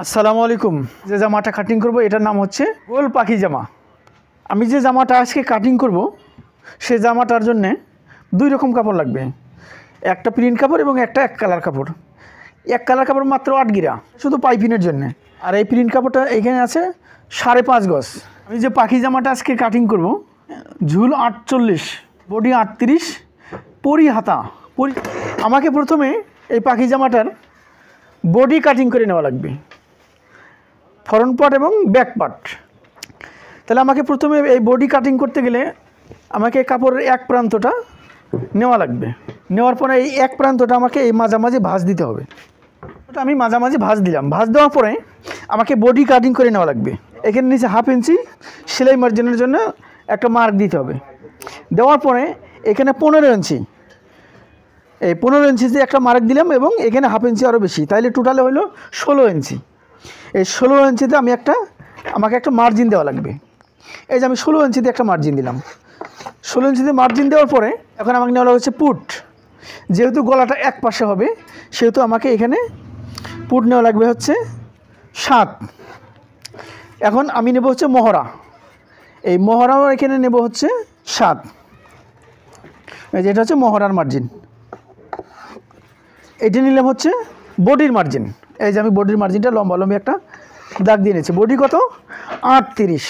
আসসালামু আলাইকুম। যে জামাটা কাটিং করব এটার নাম হচ্ছে গোল পাখি জামা। আমি যে জামাটা আজকে কাটিং করব সে জামাটার জন্য দুই রকম কাপড় লাগবে, একটা প্রিন্ট কাপড় এবং একটা এক কালার কাপড়। এক কালার কাপড় মাত্র 8 গিরা শুধু পাইপিনের জন্য, আর এই প্রিন্ট কাপড়টা এখানে আছে 5.5 গজ। আমি যে পাখি জামাটা আজকে কাটিং করব ঝুল 48, বডি 38, পরি হাতা পরি। আমাকে প্রথমে এই পাখি জামাটার বডি কাটিং করে নেওয়া লাগবে, ফ্রন্ট পার্ট এবং ব্যাক পার্ট। তাহলে আমাকে প্রথমে এই বডি কাটিং করতে গেলে আমাকে কাপড়ের এক প্রান্তটা নেওয়া লাগবে। নেওয়ার পরে এই এক প্রান্তটা আমাকে এই মাঝামাঝি ভাঁজ দিতে হবে। ওটা আমি মাঝামাঝি ভাঁজ দিলাম। ভাঁজ দেওয়ার পরে আমাকে বডি কাটিং করে নেওয়া লাগবে। এখানে নিচে 1/2 ইঞ্চি সেলাই মার্জিনের জন্য একটা মার্ক দিতে হবে। দেওয়ার পরে এখানে 15 ইঞ্চি, এই 15 ইঞ্চিতে একটা মার্ক দিলাম এবং এখানে 1/2 ইঞ্চি আরও বেশি, তাইলে টোটালে হলো 16 ইঞ্চি। এই 16 ইঞ্চিতে আমাকে একটা মার্জিন দেওয়া লাগবে। এই যে আমি 16 ইঞ্চিতে একটা মার্জিন দিলাম। 16 ইঞ্চিতে মার্জিন দেওয়ার পরে এখন আমাকে নেওয়া হচ্ছে পুট। যেহেতু গলাটা এক পাশে হবে সেহেতু আমাকে এখানে পুট নেওয়া লাগবে হচ্ছে 7। এখন আমি নেব হচ্ছে মহড়া। এই মহড়াও এখানে নেব হচ্ছে 7। এই যেটা হচ্ছে মহড়ার মার্জিন। এটি নিলাম হচ্ছে বডির মার্জিন। এই যে আমি বডির মার্জিনটা লম্বালম্বি একটা দাগ দিয়ে নিচ্ছি। বডি কত? 38।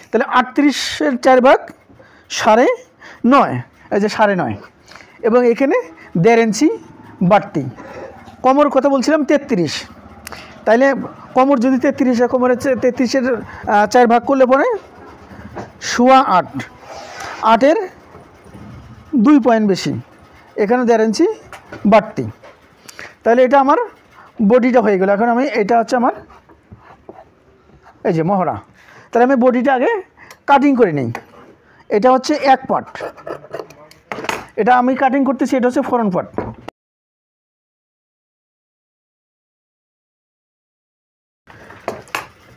তাহলে 38-এর 4 ভাগ 9.5, এই যে 9.5, এবং এখানে 1.5 ইঞ্চি বাড়তি। কোমর কথা বলছিলাম 33, তাইলে কোমর যদি 33 হয়, কোমরের 33-এর 4 ভাগ করলে পরে 8.25, 8-এর 2 পয়েন্ট বেশি, এখানে 1.5 ইঞ্চি বাড়তি। তাহলে এটা আমার বডিটা হয়ে গেল। এখন আমি এটা হচ্ছে আমার এই যে মহড়া। তাহলে আমি বডিটা আগে কাটিং করে নিই। এটা হচ্ছে এক পার্ট, এটা আমি কাটিং করতেছি, এটা হচ্ছে ফ্রন্ট পার্ট।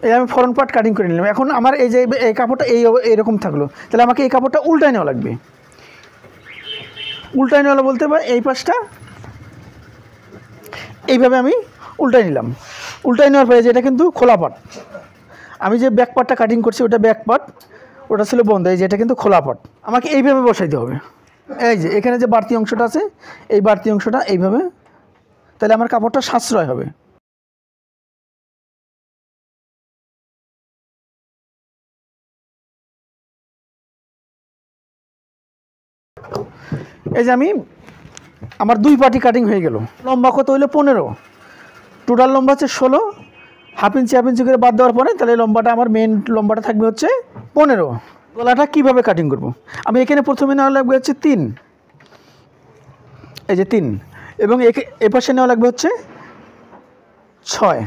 এই আমি ফ্রন্ট পার্ট কাটিং করে নিলাম। এখন আমার এই যে এই কাপড়টা এইরকম থাকলো, তাহলে আমাকে এই কাপড়টা উল্টায় নেওয়া লাগবে। উল্টায় নেওয়া বলতে পারে এই পাশটা এইভাবে আমি উল্টায় নিলাম। উল্টায় নেওয়ার পরে যেটা কিন্তু খোলা পাট, আমি যে ব্যাক পার্টটা কাটিং করছি ওটা ব্যাক পার্ট, ওটা ছিল বন্ধ। এই যে এটা কিন্তু খোলা পাট, আমাকে এইভাবে বসাইতে হবে। এই যে এখানে যে বাড়তি অংশটা আছে এই বাড়তি অংশটা এইভাবে, তাহলে আমার কাপড়টা সাশ্রয় হবে। এই যে আমার 2 পার্টি কাটিং হয়ে গেল। লম্বা কত হইলো? 15। টোটাল লম্বা হচ্ছে 16, 1/2 ইঞ্চি 1/2 ইঞ্চি করে বাদ দেওয়ার পরে তাহলে লম্বাটা আমার মেন লম্বাটা থাকবে হচ্ছে 15। গলাটা কীভাবে কাটিং করব? আমি এখানে প্রথমে নেওয়া লাগবে হচ্ছে 3, এই যে 3, এবং এ পাশে নেওয়া লাগবে হচ্ছে 6।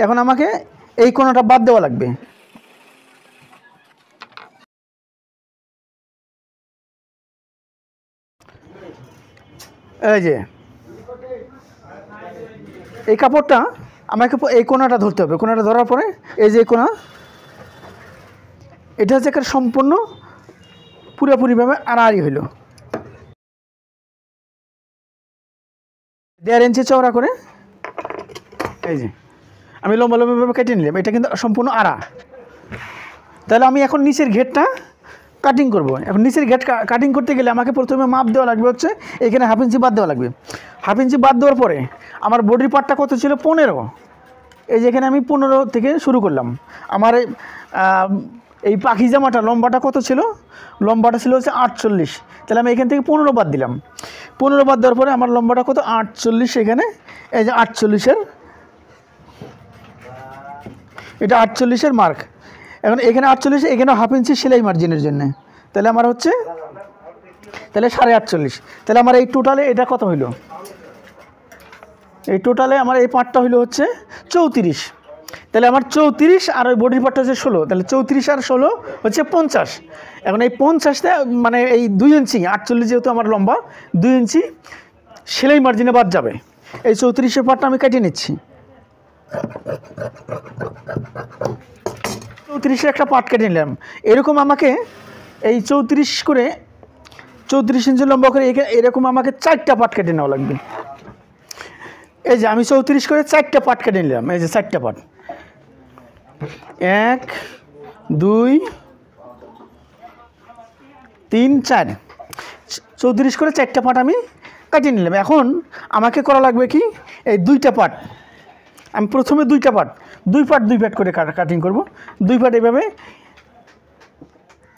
এখন আমাকে এই কোণাটা বাদ দেওয়া লাগবে। এই যে এই কাপড়টা আমাকে এই কোণাটা ধরতে হবে। কোণাটা ধরার পরে এই যে কোণা, এটা হচ্ছে একটা সম্পূর্ণ পুরোপুরিভাবে আড়াআড়ি হইল। 1.5 ইঞ্চি চওড়া করে এই যে আমি লম্বালম্বিভাবে কেটে নিলাম। এটা কিন্তু সম্পূর্ণ আড়া। তাহলে আমি এখন নিচের ঘেরটা কাটিং করব। এখন নিচের ঘের কাটিং করতে গেলে আমাকে প্রথমে মাপ দেওয়া লাগবে হচ্ছে এখানে 1/2 ইঞ্চি বাদ দেওয়া লাগবে। 1/2 ইঞ্চি বাদ দেওয়ার পরে আমার বডির পার্টটা কত ছিল? 15। এই যে এখানে আমি 15 থেকে শুরু করলাম। আমার এই পাখি জামাটা লম্বাটা কত ছিল? লম্বাটা ছিল হচ্ছে 48। তাহলে আমি এখান থেকে 15 বাদ দিলাম। 15 বাদ দেওয়ার পরে আমার লম্বাটা কত? 48। এখানে এই যে 48-এর, এটা 48-এর মার্ক। এখন এখানে 48, এখানে 1/2 ইঞ্চি সেলাই মার্জিনের জন্য, তাহলে আমার হচ্ছে তাহলে 48.5। তাহলে আমার এই টোটালে এটা কত হইল? এই টোটালে আমার এই পার্টটা হইল হচ্ছে 34। তাহলে আমার 34 আর ওই বডির পার্টটা হচ্ছে 16, তাহলে 34 আর 16 হচ্ছে 50। এখন এই 50টা মানে এই 2 ইঞ্চি, 48 যেহেতু আমার লম্বা, 2 ইঞ্চি সেলাই মার্জিনে বাদ যাবে। এই 34-এর পার্টটা আমি কেটে নিচ্ছি। 34-এর একটা পার্ট কেটে নিলাম। এরকম আমাকে এই 34 করে 34 ইঞ্চি লম্বা করে এরকম আমাকে 4টা পাট কেটে নেওয়া লাগবে। এই যে আমি 34 করে 4টা পাট কেটে নিলাম। এই যে 4টা পাট, 1 2 3 4, 34 করে 4টা পাট আমি কাটিয়ে নিলাম। এখন আমাকে করা লাগবে কি, এই 2টা পাট আমি প্রথমে 2টা পাট 2 পাট 2 পাট করে কাটিং করব। 2 পাট এভাবে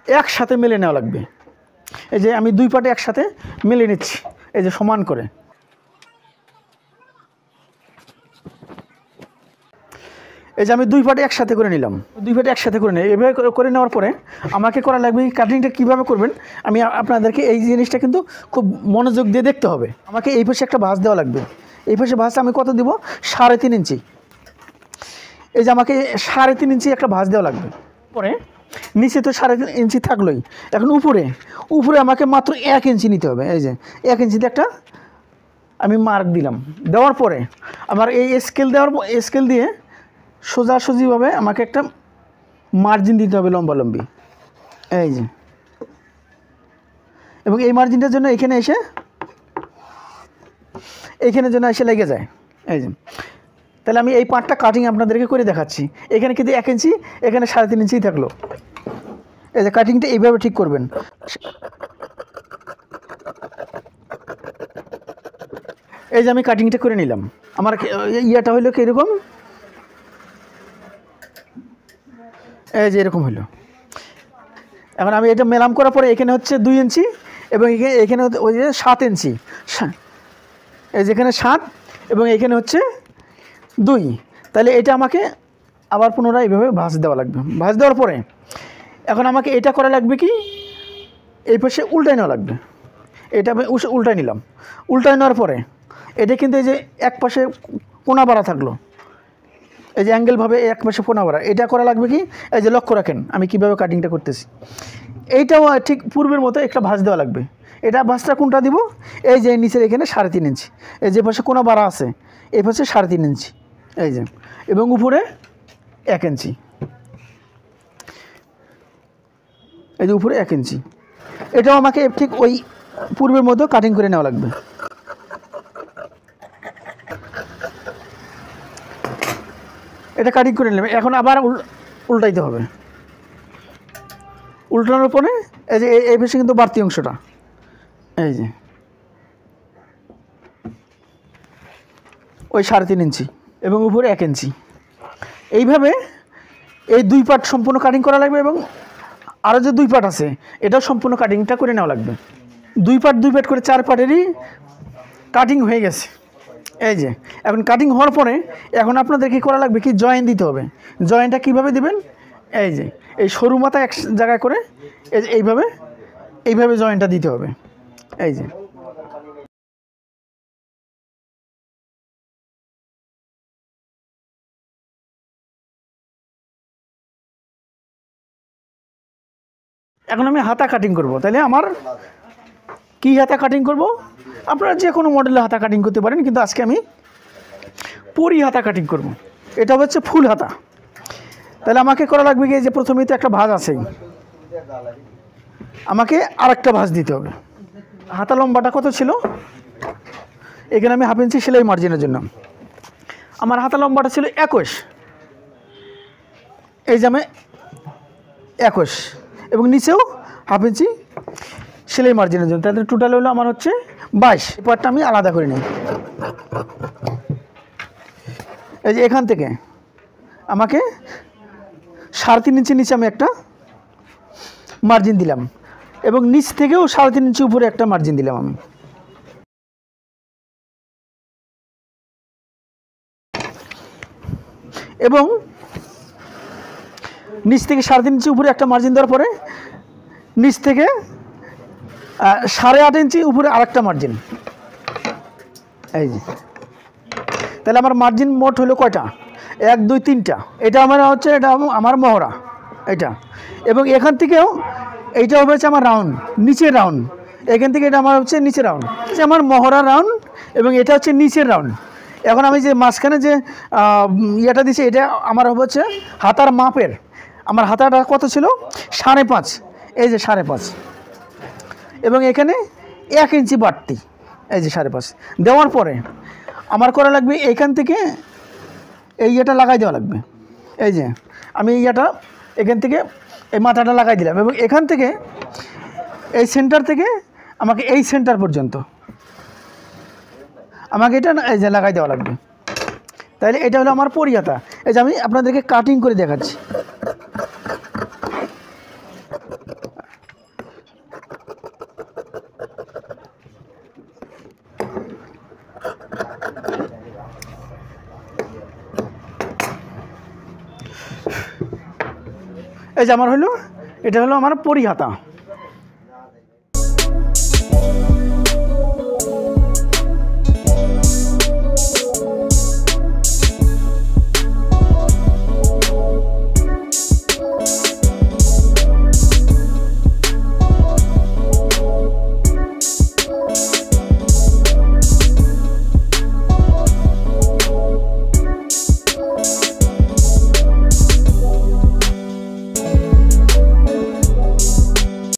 একসাথে মেলে নেওয়া লাগবে। এই যে আমি 2 পাটে একসাথে মেলে নিচ্ছি, এই যে সমান করে। এই যে আমি 2 পাটে একসাথে করে নিলাম, 2 পাটে একসাথে করে নিই। এভাবে করে নেওয়ার পরে আমাকে করা লাগবে কাটিংটা কীভাবে করবেন, আমি আপনাদেরকে এই জিনিসটা কিন্তু খুব মনোযোগ দিয়ে দেখতে হবে। আমাকে এই পাশে একটা ভাঁজ দেওয়া লাগবে। এই পাশে ভাঁজটা আমি কত দিব, 3.5 ইঞ্চি। এই যে আমাকে 3.5 ইঞ্চি একটা ভাঁজ দেওয়া লাগবে। পরে নিচে তো 3.5 ইঞ্চি থাকলোই, এখন উপরে আমাকে মাত্র 1 ইঞ্চি নিতে হবে। এই যে 1 ইঞ্চিতে একটা আমি মার্ক দিলাম। দেওয়ার পরে আমার এই স্কেল দিয়ে সোজাসুজিভাবে আমাকে একটা মার্জিন দিতে হবে লম্বালম্বি। এই যে, এবং এই মার্জিনটার জন্য এখানে যেন এসে লেগে যায়। এই যে, তাহলে আমি এই পার্টটা কাটিং আপনাদেরকে করে দেখাচ্ছি। এখানে কিন্তু 1 ইঞ্চি, এখানে 3.5 ইঞ্চি থাকলো। এই যে কাটিংটা এইভাবে ঠিক করবেন। এই যে আমি কাটিংটা করে নিলাম। আমার ইয়াটা হইলো কি এরকম, এই যে এরকম হলো। এখন আমি এটা মেলাম করার পরে এখানে হচ্ছে 2 ইঞ্চি এবং এখানে ওই যে 7 ইঞ্চি, এই যেখানে 7 এবং এখানে হচ্ছে 2। তাহলে এটা আমাকে আবার পুনরায় এইভাবে ভাঁজ দেওয়া লাগবে। ভাঁজ দেওয়ার পরে এখন আমাকে এটা করা লাগবে কি, এই পাশে উল্টায় নেওয়া লাগবে। এটা আমি উল্টায় নিলাম। উল্টায় নেওয়ার পরে এটা কিন্তু এই যে এক পাশে কোনা বাড়া থাকলো, এই যে অ্যাঙ্গেলভাবে এক পাশে কোনা বাড়া, এটা করা লাগবে কি, এই যে লক্ষ্য রাখেন আমি কীভাবে কাটিংটা করতেছি। এইটাও ঠিক পূর্বের মতো একটা ভাঁজ দেওয়া লাগবে। এটা ভাঁজটা কোনটা দিব, এই যে নিচের এখানে 3.5 ইঞ্চি, এই যে পাশে কোনা বাড়া আছে এই পাশে 3.5 ইঞ্চি, এই যে, এবং উপরে 1 ইঞ্চি, এই যে উপরে 1 ইঞ্চি। এটাও আমাকে ঠিক ওই পূর্বের মতো কাটিং করে নেওয়া লাগবে। এটা কাটিং করে নিলাম। এখন আবার উল্টাইতে হবে। উল্টানোর পরে এই যে এই পাশে কিন্তু বাড়তি অংশটা, এই যে ওই 3.5 ইঞ্চি এবং উপরে 1 ইঞ্চি। এইভাবে এই 2 পার্ট সম্পূর্ণ কাটিং করা লাগবে এবং আরও যে 2 পার্ট আছে এটাও সম্পূর্ণ কাটিংটা করে নেওয়া লাগবে। 2 পার্ট করে 4 পার্টেরই কাটিং হয়ে গেছে। এই যে এখন কাটিং হওয়ার পরে এখন আপনাদের কী করা লাগবে, কি জয়েন দিতে হবে। জয়েনটা কীভাবে দিবেন, এই যে এই সরু মাথা এক জায়গায় করে এই যে এইভাবে জয়েনটা দিতে হবে। এই যে এখন আমি হাতা কাটিং করব। তাহলে আমার কি হাতা কাটিং করব, আপনারা যে কোনো মডেলের হাতা কাটিং করতে পারেন, কিন্তু আজকে আমি পরি হাতা কাটিং করব। এটা হচ্ছে ফুল হাতা। তাহলে আমাকে করা লাগবে কি, যে প্রথমেই তো একটা ভাঁজ আছেই, আমাকে আরেকটা ভাঁজ দিতে হবে। হাতা লম্বাটা কত ছিল, এখানে আমি 1/2 ইঞ্চি সেলাই মার্জিনের জন্য আমার হাতা লম্বাটা ছিল 21, এই যে আমি 21 এবং নিচেও 1/2 ইঞ্চি সেলাই মার্জিনের জন্য, তাহলে টোটাল হলো আমার হচ্ছে 22। এই পার্টটা আমি আলাদা করে নিই। এই যে এখান থেকে আমাকে 3.5 ইঞ্চি নিচে আমি একটা মার্জিন দিলাম এবং নিচ থেকেও 3.5 ইঞ্চি উপরে একটা মার্জিন দিলাম আমি। এবং নিচ থেকে 3.5 ইঞ্চি উপরে একটা মার্জিন দেওয়ার পরে নিচ থেকে 8.5 ইঞ্চি উপরে আরেকটা মার্জিন। এই যে তাহলে আমার মার্জিন মোট হলো কয়টা, 1 2 3টা। এটা আমার হচ্ছে, এটা আমার মহড়া এটা, এবং এখান থেকেও এইটা হবে হচ্ছে আমার রাউন্ড, নিচের রাউন্ড। এখান থেকে এটা আমার হচ্ছে নিচের রাউন্ড, হচ্ছে আমার মহড়া রাউন্ড এবং এটা হচ্ছে নিচের রাউন্ড। এখন আমি যে মাঝখানে যে ইয়েটা দিচ্ছি এটা আমার হচ্ছে হাতার মাপের। আমার হাতাটা কত ছিল, 5.5, এই যে 5.5। এবং এখানে 1 ইঞ্চি বাড়তি, এই যে 5.5 দেওয়ার পরে আমার করা লাগবে এইখান থেকে এই ইয়েটা লাগাই দেওয়া লাগবে। এই যে আমি ইয়েটা এখান থেকে এই মাথাটা লাগাই দিলাম এবং এখান থেকে এই সেন্টার থেকে আমাকে এই সেন্টার পর্যন্ত আমাকে এটা এই যে লাগাই দেওয়া লাগবে। তাহলে এটা হলো আমার পরিহাতা। এই যে আমি আপনাদেরকে কাটিং করে দেখাচ্ছি। এই যে আমার হলো, এটা হলো আমার পরিহাতা।